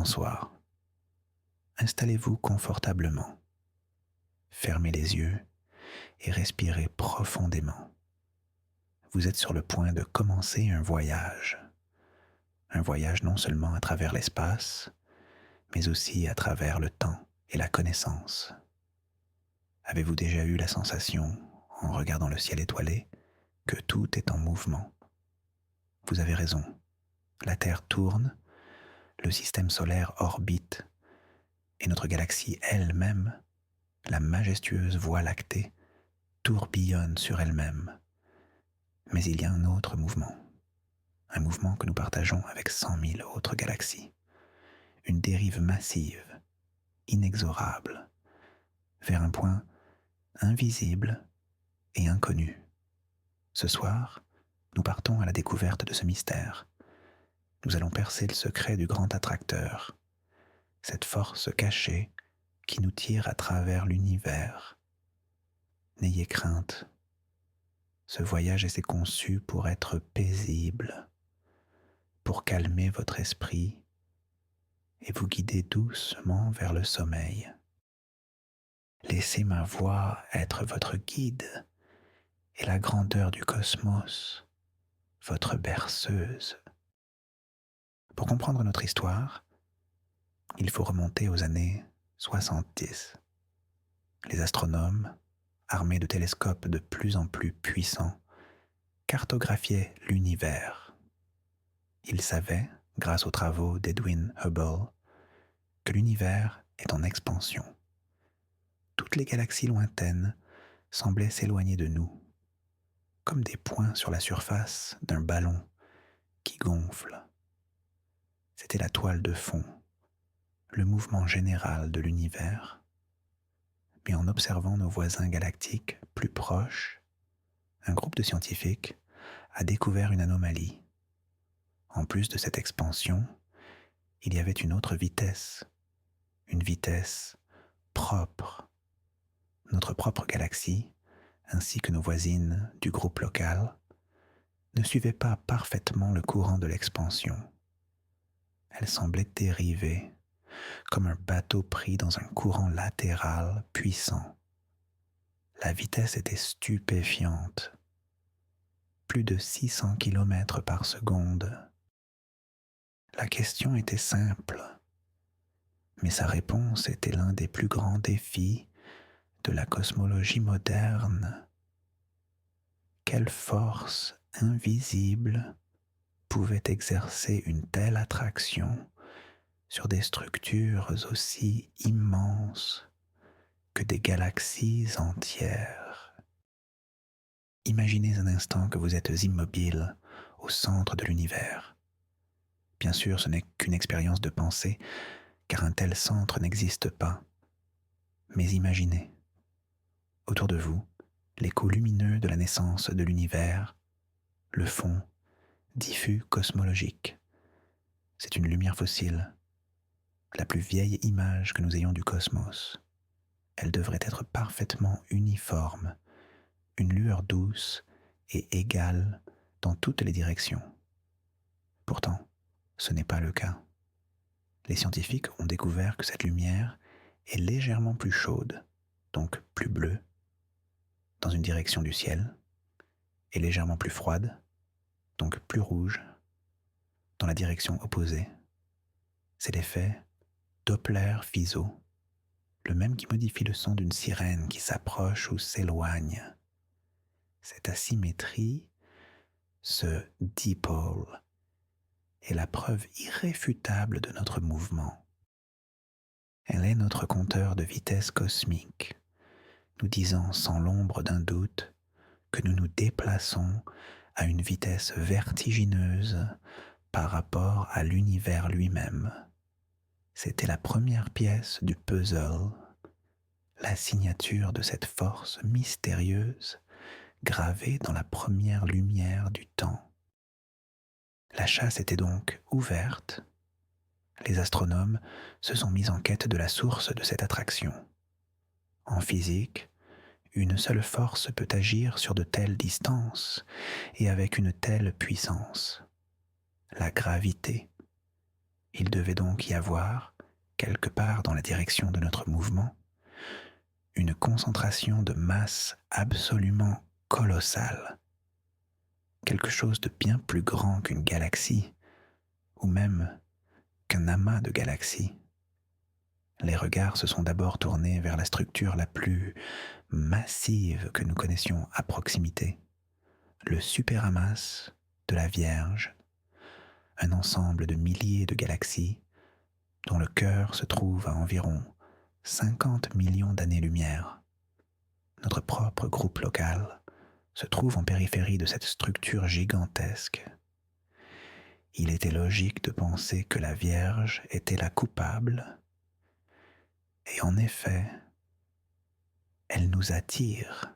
Bonsoir. Installez-vous confortablement. Fermez les yeux et respirez profondément. Vous êtes sur le point de commencer un voyage. Un voyage non seulement à travers l'espace, mais aussi à travers le temps et la connaissance. Avez-vous déjà eu la sensation, en regardant le ciel étoilé, que tout est en mouvement? Vous avez raison. La Terre tourne, le système solaire orbite, et notre galaxie elle-même, la majestueuse Voie lactée, tourbillonne sur elle-même. Mais il y a un autre mouvement, un mouvement que nous partageons avec 100 000 autres galaxies, une dérive massive, inexorable, vers un point invisible et inconnu. Ce soir, nous partons à la découverte de ce mystère. Nous allons percer le secret du grand attracteur, cette force cachée qui nous tire à travers l'univers. N'ayez crainte. Ce voyage est conçu pour être paisible, pour calmer votre esprit et vous guider doucement vers le sommeil. Laissez ma voix être votre guide et la grandeur du cosmos, votre berceuse. Pour comprendre notre histoire, il faut remonter aux années 70. Les astronomes, armés de télescopes de plus en plus puissants, cartographiaient l'univers. Ils savaient, grâce aux travaux d'Edwin Hubble, que l'univers est en expansion. Toutes les galaxies lointaines semblaient s'éloigner de nous, comme des points sur la surface d'un ballon qui gonfle. C'était la toile de fond, le mouvement général de l'univers. Mais en observant nos voisins galactiques plus proches, un groupe de scientifiques a découvert une anomalie. En plus de cette expansion, il y avait une autre vitesse, une vitesse propre. Notre propre galaxie, ainsi que nos voisines du groupe local, ne suivaient pas parfaitement le courant de l'expansion. Elles semblaient dériver, comme un bateau pris dans un courant latéral puissant. La vitesse était stupéfiante, plus de 600 km par seconde. La question était simple, mais sa réponse était l'un des plus grands défis de la cosmologie moderne. Quelle force invisible pouvait exercer une telle attraction sur des structures aussi immenses que des galaxies entières? Imaginez un instant que vous êtes immobile au centre de l'univers. Bien sûr, ce n'est qu'une expérience de pensée, car un tel centre n'existe pas. Mais imaginez, autour de vous, l'écho lumineux de la naissance de l'univers, le fond diffus cosmologique. C'est une lumière fossile, la plus vieille image que nous ayons du cosmos. Elle devrait être parfaitement uniforme, une lueur douce et égale dans toutes les directions. Pourtant, ce n'est pas le cas. Les scientifiques ont découvert que cette lumière est légèrement plus chaude, donc plus bleue, dans une direction du ciel, et légèrement plus froide, donc plus rouge, dans la direction opposée. C'est l'effet Doppler-Fizeau, le même qui modifie le son d'une sirène qui s'approche ou s'éloigne. Cette asymétrie, ce dipôle, est la preuve irréfutable de notre mouvement. Elle est notre compteur de vitesse cosmique, nous disant sans l'ombre d'un doute que nous nous déplaçons à une vitesse vertigineuse par rapport à l'univers lui-même. C'était la première pièce du puzzle, la signature de cette force mystérieuse gravée dans la première lumière du temps. La chasse était donc ouverte. Les astronomes se sont mis en quête de la source de cette attraction. En physique, une seule force peut agir sur de telles distances et avec une telle puissance, la gravité. Il devait donc y avoir, quelque part dans la direction de notre mouvement, une concentration de masse absolument colossale, quelque chose de bien plus grand qu'une galaxie, ou même qu'un amas de galaxies. Les regards se sont d'abord tournés vers la structure la plus massive que nous connaissions à proximité, le superamas de la Vierge, un ensemble de milliers de galaxies dont le cœur se trouve à environ 50 millions d'années-lumière. Notre propre groupe local se trouve en périphérie de cette structure gigantesque. Il était logique de penser que la Vierge était la coupable, et en effet, elle nous attire.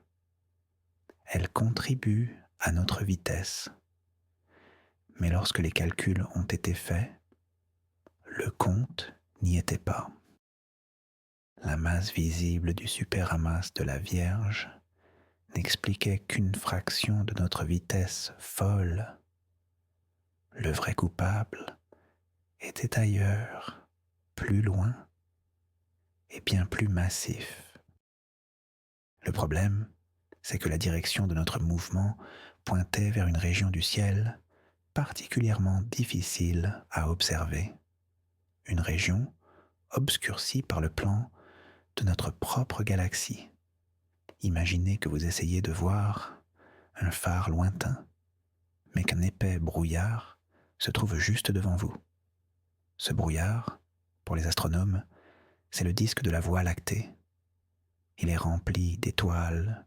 Elle contribue à notre vitesse. Mais lorsque les calculs ont été faits, le compte n'y était pas. La masse visible du superamas de la Vierge n'expliquait qu'une fraction de notre vitesse folle. Le vrai coupable était ailleurs, plus loin et bien plus massif. Le problème, c'est que la direction de notre mouvement pointait vers une région du ciel particulièrement difficile à observer, une région obscurcie par le plan de notre propre galaxie. Imaginez que vous essayez de voir un phare lointain, mais qu'un épais brouillard se trouve juste devant vous. Ce brouillard, pour les astronomes, c'est le disque de la Voie lactée. Il est rempli d'étoiles,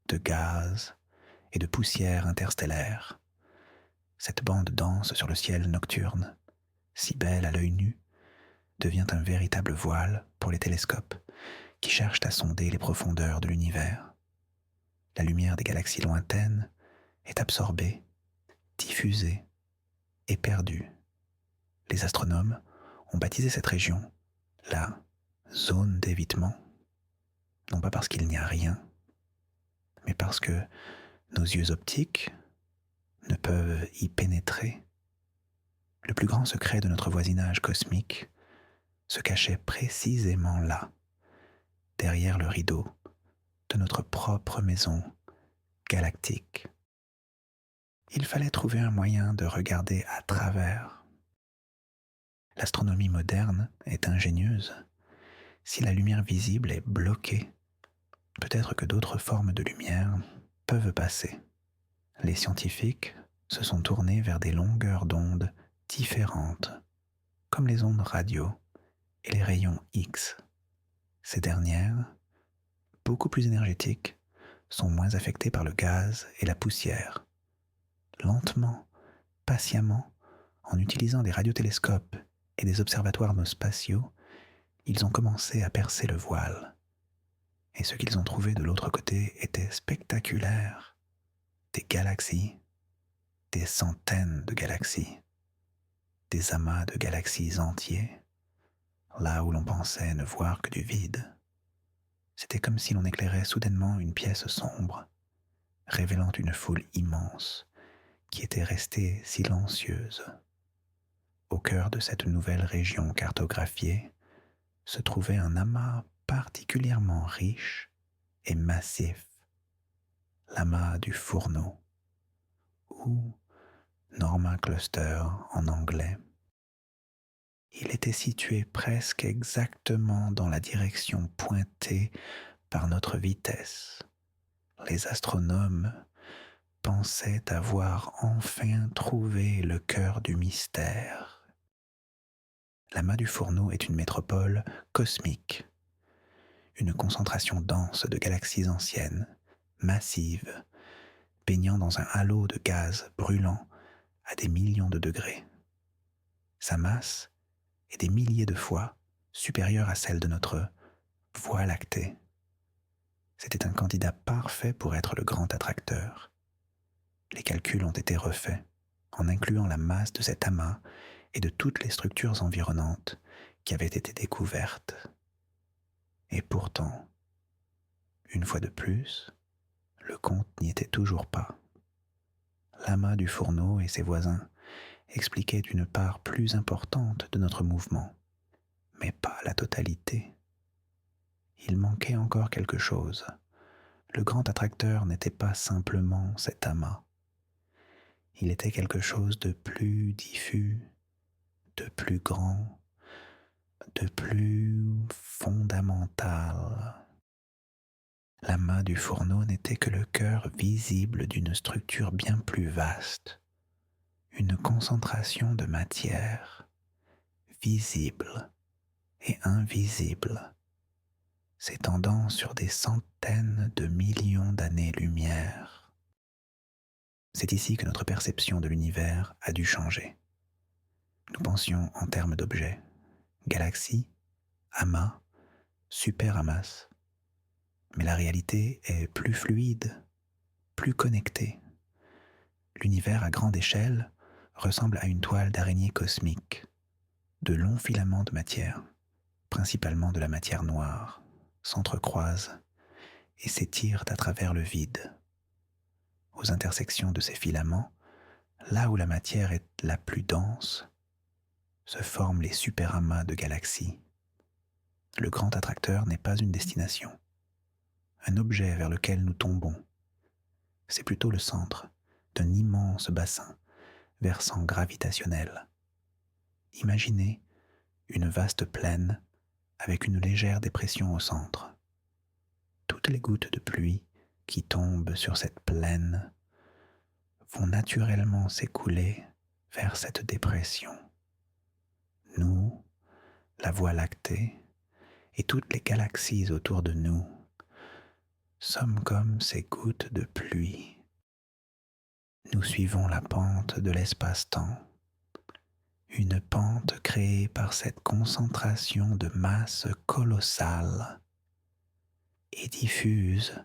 de gaz et de poussière interstellaire. Cette bande dense sur le ciel nocturne, si belle à l'œil nu, devient un véritable voile pour les télescopes qui cherchent à sonder les profondeurs de l'univers. La lumière des galaxies lointaines est absorbée, diffusée et perdue. Les astronomes ont baptisé cette région la zone d'évitement, non pas parce qu'il n'y a rien, mais parce que nos yeux optiques ne peuvent y pénétrer. Le plus grand secret de notre voisinage cosmique se cachait précisément là, derrière le rideau de notre propre maison galactique. Il fallait trouver un moyen de regarder à travers. L'astronomie moderne est ingénieuse. Si la lumière visible est bloquée, peut-être que d'autres formes de lumière peuvent passer. Les scientifiques se sont tournés vers des longueurs d'onde différentes, comme les ondes radio et les rayons X. Ces dernières, beaucoup plus énergétiques, sont moins affectées par le gaz et la poussière. Lentement, patiemment, en utilisant des radiotélescopes et des observatoires spatiaux, ils ont commencé à percer le voile. Et ce qu'ils ont trouvé de l'autre côté était spectaculaire. Des galaxies, des centaines de galaxies, des amas de galaxies entiers, là où l'on pensait ne voir que du vide. C'était comme si l'on éclairait soudainement une pièce sombre, révélant une foule immense qui était restée silencieuse. Au cœur de cette nouvelle région cartographiée se trouvait un amas particulièrement riche et massif, l'amas du Fourneau, ou Norma Cluster en anglais. Il était situé presque exactement dans la direction pointée par notre vitesse. Les astronomes pensaient avoir enfin trouvé le cœur du mystère. L'amas du Fourneau est une métropole cosmique, une concentration dense de galaxies anciennes, massives, baignant dans un halo de gaz brûlant à des millions de degrés. Sa masse est des milliers de fois supérieure à celle de notre Voie lactée. C'était un candidat parfait pour être le grand attracteur. Les calculs ont été refaits, en incluant la masse de cet amas et de toutes les structures environnantes qui avaient été découvertes. Et pourtant, une fois de plus, le compte n'y était toujours pas. L'amas du Fourneau et ses voisins expliquait une part plus importante de notre mouvement, mais pas la totalité. Il manquait encore quelque chose. Le grand attracteur n'était pas simplement cet amas. Il était quelque chose de plus diffus, de plus grand, de plus fondamental. L'amas du fourneau n'était que le cœur visible d'une structure bien plus vaste, une concentration de matière, visible et invisible, s'étendant sur des centaines de millions d'années-lumière. C'est ici que notre perception de l'univers a dû changer. Nous pensions en termes d'objets, galaxies, amas, superamas. Mais la réalité est plus fluide, plus connectée. L'univers à grande échelle ressemble à une toile d'araignée cosmique. De longs filaments de matière, principalement de la matière noire, s'entrecroisent et s'étirent à travers le vide. Aux intersections de ces filaments, là où la matière est la plus dense, se forment les superamas de galaxies. Le grand attracteur n'est pas une destination, un objet vers lequel nous tombons. C'est plutôt le centre d'un immense bassin, versant gravitationnel. Imaginez une vaste plaine avec une légère dépression au centre. Toutes les gouttes de pluie qui tombent sur cette plaine vont naturellement s'écouler vers cette dépression. Nous, la Voie lactée, et toutes les galaxies autour de nous, sommes comme ces gouttes de pluie. Nous suivons la pente de l'espace-temps, une pente créée par cette concentration de masse colossale et diffuse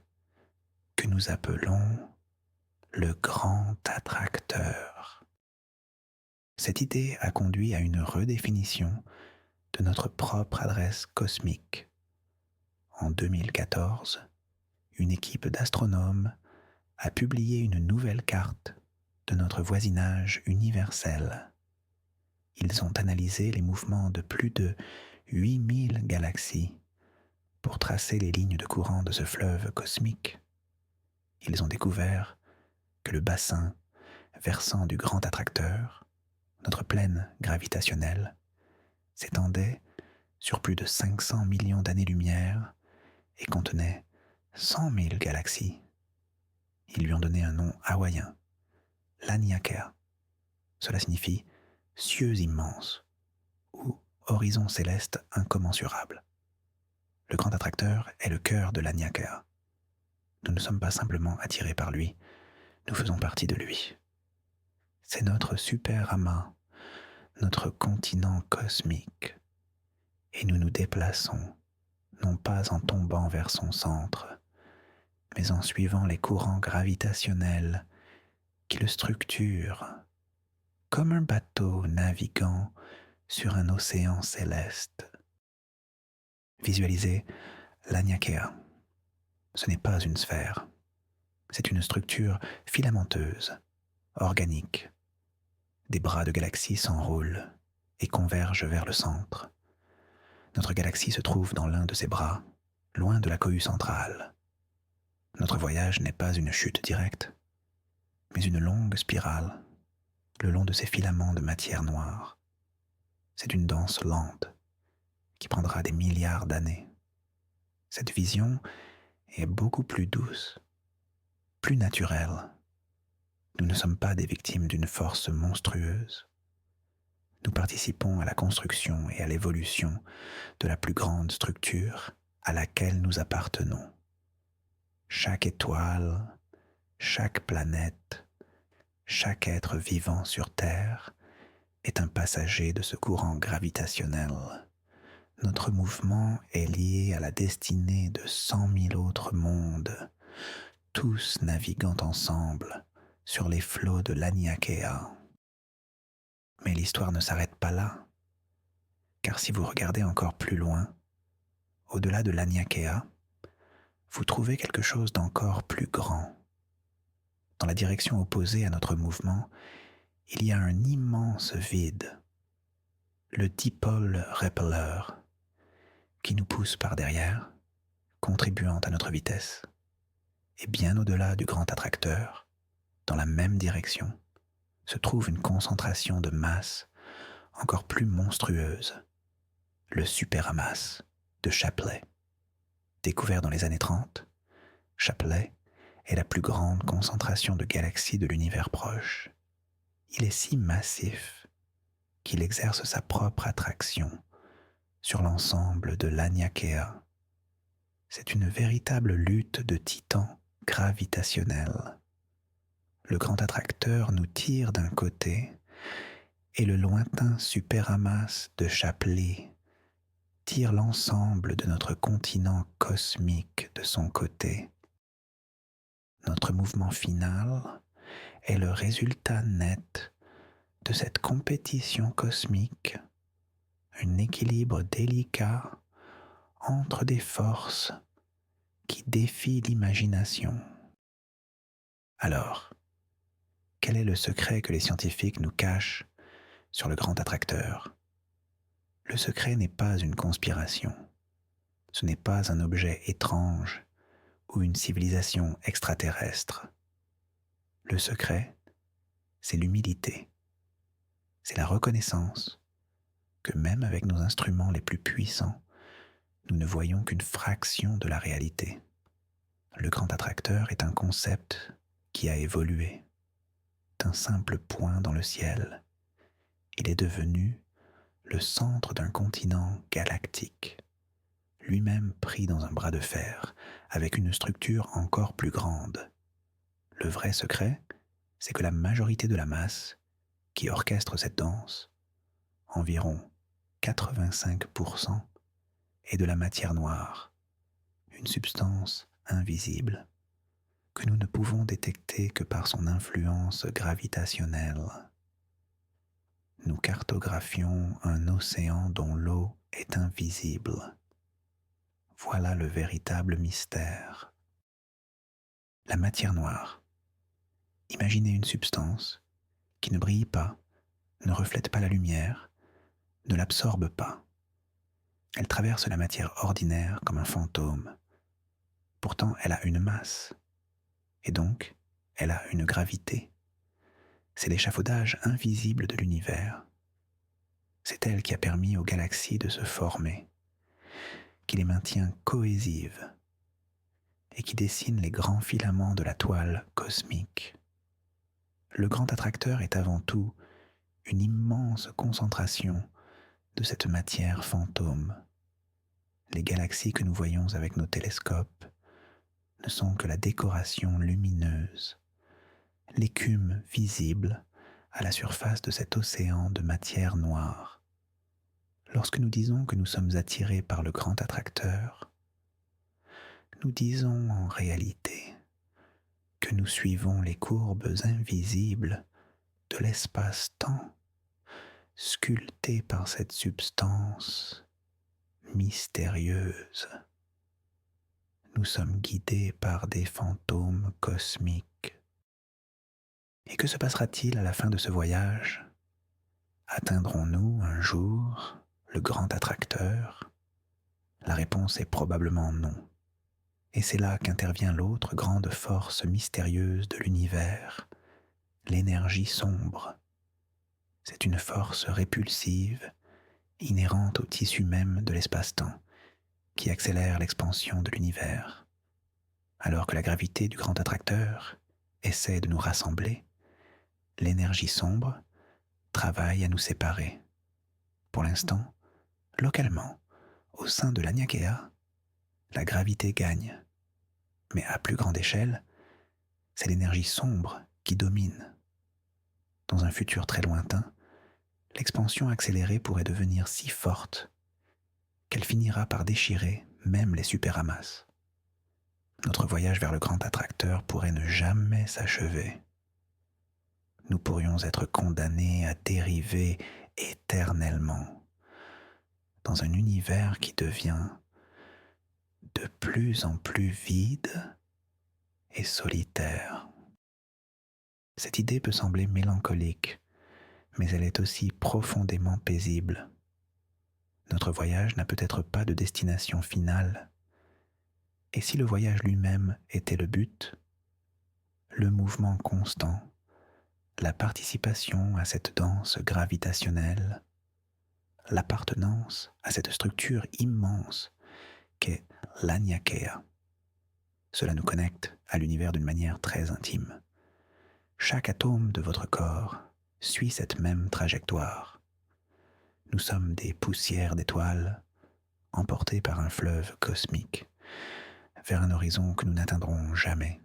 que nous appelons le grand attracteur. Cette idée a conduit à une redéfinition de notre propre adresse cosmique. En 2014, une équipe d'astronomes a publié une nouvelle carte de notre voisinage universel. Ils ont analysé les mouvements de plus de 8000 galaxies pour tracer les lignes de courant de ce fleuve cosmique. Ils ont découvert que le bassin versant du grand attracteur, notre plaine gravitationnelle, s'étendait sur plus de 500 millions d'années-lumière et contenait 100 000 galaxies. Ils lui ont donné un nom hawaïen, Laniakea. Cela signifie « cieux immenses » ou « horizon céleste incommensurable ». Le grand attracteur est le cœur de Laniakea. Nous ne sommes pas simplement attirés par lui, nous faisons partie de lui. C'est notre super amas, notre continent cosmique, et nous nous déplaçons, non pas en tombant vers son centre, mais en suivant les courants gravitationnels qui le structurent, comme un bateau naviguant sur un océan céleste. Visualisez l'Aniakea. Ce n'est pas une sphère, c'est une structure filamenteuse, organique. Des bras de galaxies s'enroulent et convergent vers le centre. Notre galaxie se trouve dans l'un de ces bras, loin de la cohue centrale. Notre voyage n'est pas une chute directe, mais une longue spirale, le long de ces filaments de matière noire. C'est une danse lente, qui prendra des milliards d'années. Cette vision est beaucoup plus douce, plus naturelle. Nous ne sommes pas des victimes d'une force monstrueuse. Nous participons à la construction et à l'évolution de la plus grande structure à laquelle nous appartenons. Chaque étoile, chaque planète, chaque être vivant sur Terre est un passager de ce courant gravitationnel. Notre mouvement est lié à la destinée de 100 000 autres mondes, tous naviguant ensemble sur les flots de l'Aniakea. Mais l'histoire ne s'arrête pas là, car si vous regardez encore plus loin, au-delà de l'Aniakea, vous trouvez quelque chose d'encore plus grand. Dans la direction opposée à notre mouvement, il y a un immense vide, le dipôle repeller, qui nous pousse par derrière, contribuant à notre vitesse. Et bien au-delà du grand attracteur, dans la même direction, se trouve une concentration de masse encore plus monstrueuse, le superamas de Shapley. Découvert dans les années 30, Shapley est la plus grande concentration de galaxies de l'univers proche. Il est si massif qu'il exerce sa propre attraction sur l'ensemble de l'Aniakea. C'est une véritable lutte de titans gravitationnels. Le grand attracteur nous tire d'un côté et le lointain superamas de Shapley tire l'ensemble de notre continent cosmique de son côté. Notre mouvement final est le résultat net de cette compétition cosmique, un équilibre délicat entre des forces qui défient l'imagination. Alors, quel est le secret que les scientifiques nous cachent sur le grand attracteur? Le secret n'est pas une conspiration. Ce n'est pas un objet étrange ou une civilisation extraterrestre. Le secret, c'est l'humilité. C'est la reconnaissance que même avec nos instruments les plus puissants, nous ne voyons qu'une fraction de la réalité. Le grand attracteur est un concept qui a évolué. D'un simple point dans le ciel, il est devenu le centre d'un continent galactique, lui-même pris dans un bras de fer, avec une structure encore plus grande. Le vrai secret, c'est que la majorité de la masse qui orchestre cette danse, environ 85%, est de la matière noire, une substance invisible que nous ne pouvons détecter que par son influence gravitationnelle. Nous cartographions un océan dont l'eau est invisible. Voilà le véritable mystère. La matière noire. Imaginez une substance qui ne brille pas, ne reflète pas la lumière, ne l'absorbe pas. Elle traverse la matière ordinaire comme un fantôme. Pourtant, elle a une masse. Et donc, elle a une gravité. C'est l'échafaudage invisible de l'univers. C'est elle qui a permis aux galaxies de se former, qui les maintient cohésives et qui dessine les grands filaments de la toile cosmique. Le grand attracteur est avant tout une immense concentration de cette matière fantôme. Les galaxies que nous voyons avec nos télescopes ne sont que la décoration lumineuse, l'écume visible à la surface de cet océan de matière noire. Lorsque nous disons que nous sommes attirés par le grand attracteur, nous disons en réalité que nous suivons les courbes invisibles de l'espace-temps, sculptées par cette substance mystérieuse. Nous sommes guidés par des fantômes cosmiques. Et que se passera-t-il à la fin de ce voyage? Atteindrons-nous un jour le grand attracteur? La réponse est probablement non. Et c'est là qu'intervient l'autre grande force mystérieuse de l'univers, l'énergie sombre. C'est une force répulsive, inhérente au tissu même de l'espace-temps, qui accélère l'expansion de l'univers. Alors que la gravité du grand attracteur essaie de nous rassembler, l'énergie sombre travaille à nous séparer. Pour l'instant, localement, au sein de l'Aniakea, la gravité gagne. Mais à plus grande échelle, c'est l'énergie sombre qui domine. Dans un futur très lointain, l'expansion accélérée pourrait devenir si forte qu'elle finira par déchirer même les superamas. Notre voyage vers le grand attracteur pourrait ne jamais s'achever. Nous pourrions être condamnés à dériver éternellement dans un univers qui devient de plus en plus vide et solitaire. Cette idée peut sembler mélancolique mais elle est aussi profondément paisible. Notre voyage n'a peut-être pas de destination finale, et si le voyage lui-même était le but, le mouvement constant, la participation à cette danse gravitationnelle, l'appartenance à cette structure immense qu'est l'Anyakea. Cela nous connecte à l'univers d'une manière très intime. Chaque atome de votre corps suit cette même trajectoire. Nous sommes des poussières d'étoiles emportées par un fleuve cosmique vers un horizon que nous n'atteindrons jamais.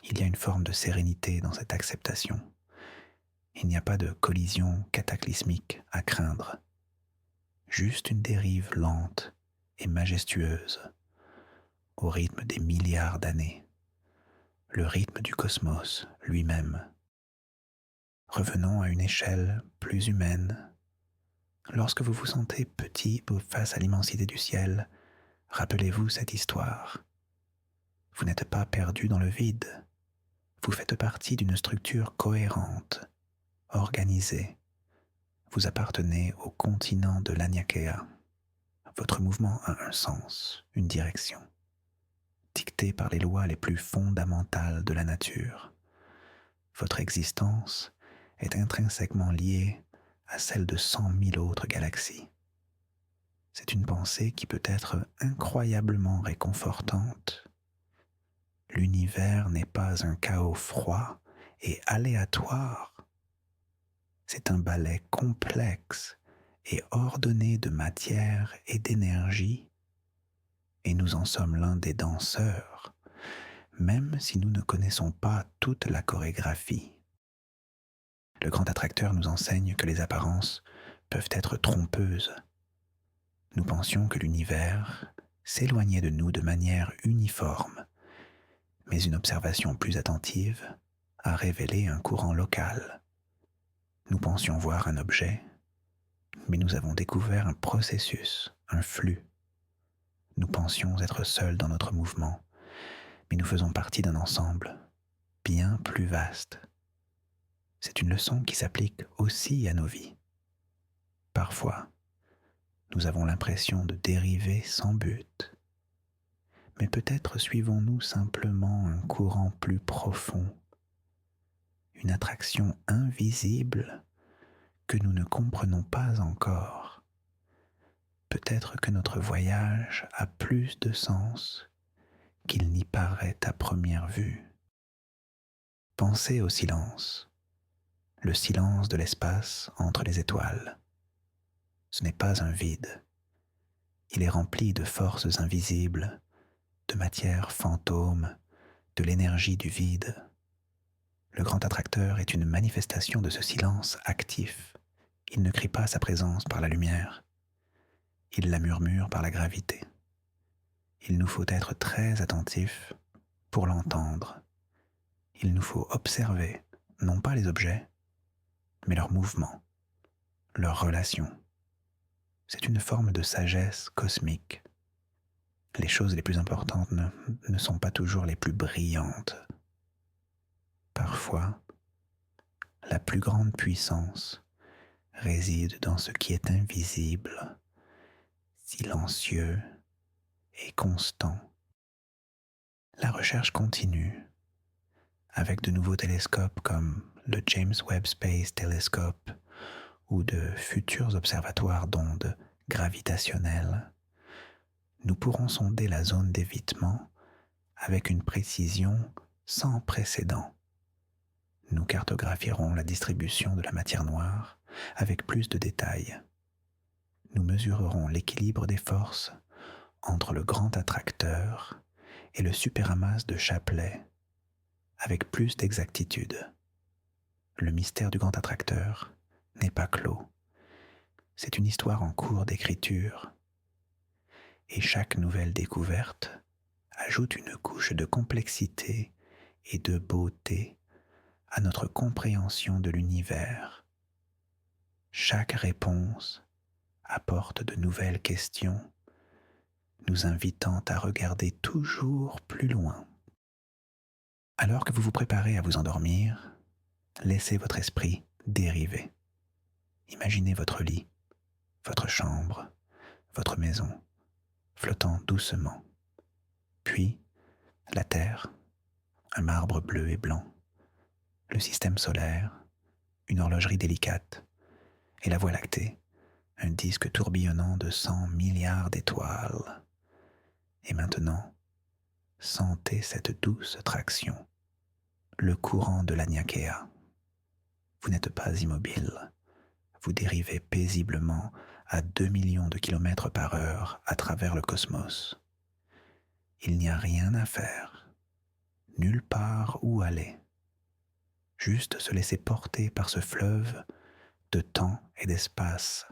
Il y a une forme de sérénité dans cette acceptation. Il n'y a pas de collision cataclysmique à craindre, juste une dérive lente et majestueuse au rythme des milliards d'années, le rythme du cosmos lui-même. Revenons à une échelle plus humaine. Lorsque vous vous sentez petit face à l'immensité du ciel, rappelez-vous cette histoire. Vous n'êtes pas perdu dans le vide. Vous faites partie d'une structure cohérente, organisée. Vous appartenez au continent de l'Anyakea. Votre mouvement a un sens, une direction, dicté par les lois les plus fondamentales de la nature. Votre existence est intrinsèquement liée à celle de 100 000 autres galaxies. C'est une pensée qui peut être incroyablement réconfortante. L'univers n'est pas un chaos froid et aléatoire. C'est un ballet complexe et ordonné de matière et d'énergie, et nous en sommes l'un des danseurs, même si nous ne connaissons pas toute la chorégraphie. Le grand attracteur nous enseigne que les apparences peuvent être trompeuses. Nous pensions que l'univers s'éloignait de nous de manière uniforme, mais une observation plus attentive a révélé un courant local. Nous pensions voir un objet, mais nous avons découvert un processus, un flux. Nous pensions être seuls dans notre mouvement, mais nous faisons partie d'un ensemble bien plus vaste. C'est une leçon qui s'applique aussi à nos vies. Parfois, nous avons l'impression de dériver sans but, mais peut-être suivons-nous simplement un courant plus profond, une attraction invisible que nous ne comprenons pas encore. Peut-être que notre voyage a plus de sens qu'il n'y paraît à première vue. Pensez au silence, le silence de l'espace entre les étoiles. Ce n'est pas un vide. Il est rempli de forces invisibles, de matière fantôme, de l'énergie du vide. Le grand attracteur est une manifestation de ce silence actif. Il ne crie pas sa présence par la lumière. Il la murmure par la gravité. Il nous faut être très attentifs pour l'entendre. Il nous faut observer, non pas les objets, mais leurs mouvements, leurs relations. C'est une forme de sagesse cosmique. Les choses les plus importantes ne sont pas toujours les plus brillantes. Parfois, la plus grande puissance réside dans ce qui est invisible, silencieux et constant. La recherche continue avec de nouveaux télescopes comme le James Webb Space Telescope ou de futurs observatoires d'ondes gravitationnelles. Nous pourrons sonder la zone d'évitement avec une précision sans précédent. Nous cartographierons la distribution de la matière noire avec plus de détails. Nous mesurerons l'équilibre des forces entre le grand attracteur et le superamas de Shapley avec plus d'exactitude. Le mystère du grand attracteur n'est pas clos. C'est une histoire en cours d'écriture. Et chaque nouvelle découverte ajoute une couche de complexité et de beauté à notre compréhension de l'univers. Chaque réponse apporte de nouvelles questions, nous invitant à regarder toujours plus loin. Alors que vous vous préparez à vous endormir, laissez votre esprit dériver. Imaginez votre lit, votre chambre, votre maison, flottant doucement. Puis, la Terre, un marbre bleu et blanc, le système solaire, une horlogerie délicate, et la Voie lactée, un disque tourbillonnant de 100 milliards d'étoiles. Et maintenant, sentez cette douce traction, le courant de l'Anyakea. Vous n'êtes pas immobile, vous dérivez paisiblement à 2 millions de kilomètres par heure à travers le cosmos. Il n'y a rien à faire, nulle part où aller. Juste se laisser porter par ce fleuve de temps et d'espace.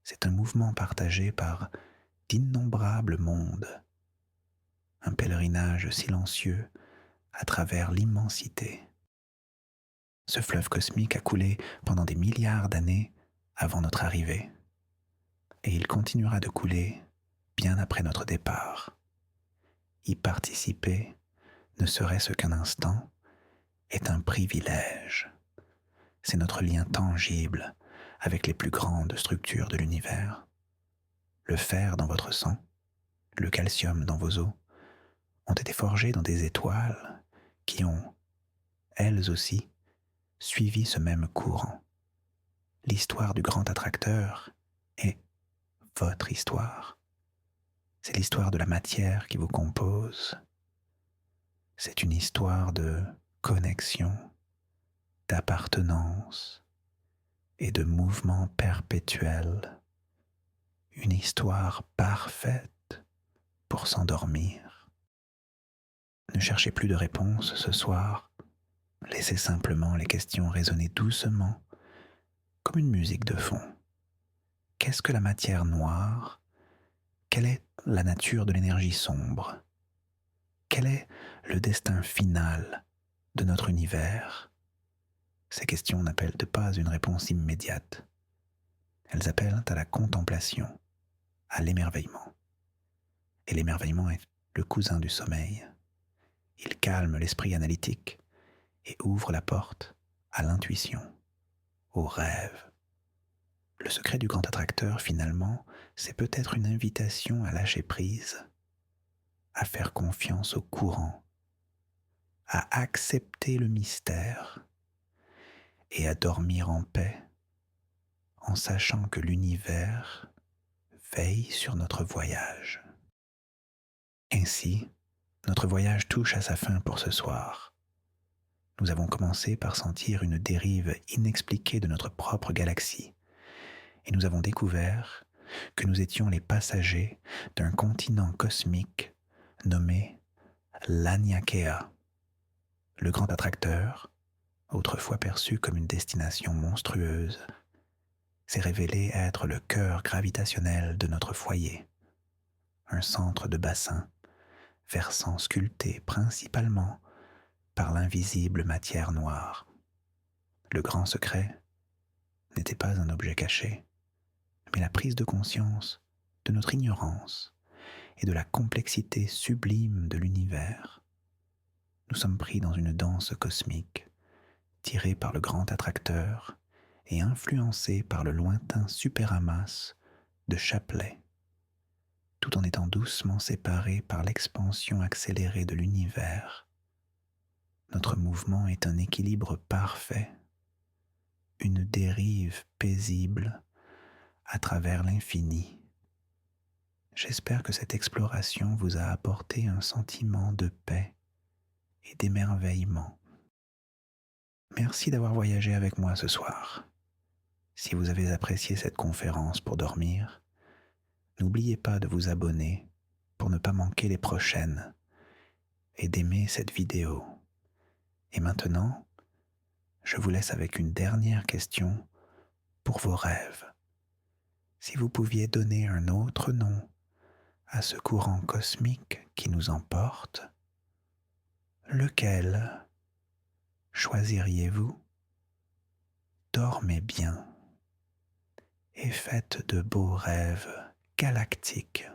C'est un mouvement partagé par d'innombrables mondes, un pèlerinage silencieux à travers l'immensité. Ce fleuve cosmique a coulé pendant des milliards d'années avant notre arrivée, et il continuera de couler bien après notre départ. Y participer, ne serait-ce qu'un instant, est un privilège. C'est notre lien tangible avec les plus grandes structures de l'univers. Le fer dans votre sang, le calcium dans vos os, ont été forgés dans des étoiles qui ont, elles aussi, suivi ce même courant. L'histoire du grand attracteur est votre histoire. C'est l'histoire de la matière qui vous compose. C'est une histoire de connexion, d'appartenance et de mouvement perpétuel. Une histoire parfaite pour s'endormir. Ne cherchez plus de réponses ce soir. Laissez simplement les questions résonner doucement, comme une musique de fond. Qu'est-ce que la matière noire? Quelle est la nature de l'énergie sombre? Quel est le destin final de notre univers? Ces questions n'appellent pas une réponse immédiate. Elles appellent à la contemplation, à l'émerveillement. Et l'émerveillement est le cousin du sommeil. Il calme l'esprit analytique et ouvre la porte à l'intuition, au rêve. Le secret du grand attracteur, finalement, c'est peut-être une invitation à lâcher prise, à faire confiance au courant, à accepter le mystère et à dormir en paix en sachant que l'univers veille sur notre voyage. Ainsi, notre voyage touche à sa fin pour ce soir. Nous avons commencé par sentir une dérive inexpliquée de notre propre galaxie, et nous avons découvert que nous étions les passagers d'un continent cosmique nommé l'Anyakea. Le grand attracteur, autrefois perçu comme une destination monstrueuse, s'est révélé être le cœur gravitationnel de notre foyer, un centre de bassin versant sculpté principalement par l'invisible matière noire. Le grand secret n'était pas un objet caché, mais la prise de conscience de notre ignorance et de la complexité sublime de l'univers. Nous sommes pris dans une danse cosmique, tirée par le grand attracteur et influencée par le lointain superamas de Shapley, tout en étant doucement séparés par l'expansion accélérée de l'univers. Notre mouvement est un équilibre parfait, une dérive paisible à travers l'infini. J'espère que cette exploration vous a apporté un sentiment de paix et d'émerveillement. Merci d'avoir voyagé avec moi ce soir. Si vous avez apprécié cette conférence pour dormir, n'oubliez pas de vous abonner pour ne pas manquer les prochaines et d'aimer cette vidéo. Et maintenant, je vous laisse avec une dernière question pour vos rêves. Si vous pouviez donner un autre nom à ce courant cosmique qui nous emporte, lequel choisiriez-vous? Dormez bien et faites de beaux rêves galactiques.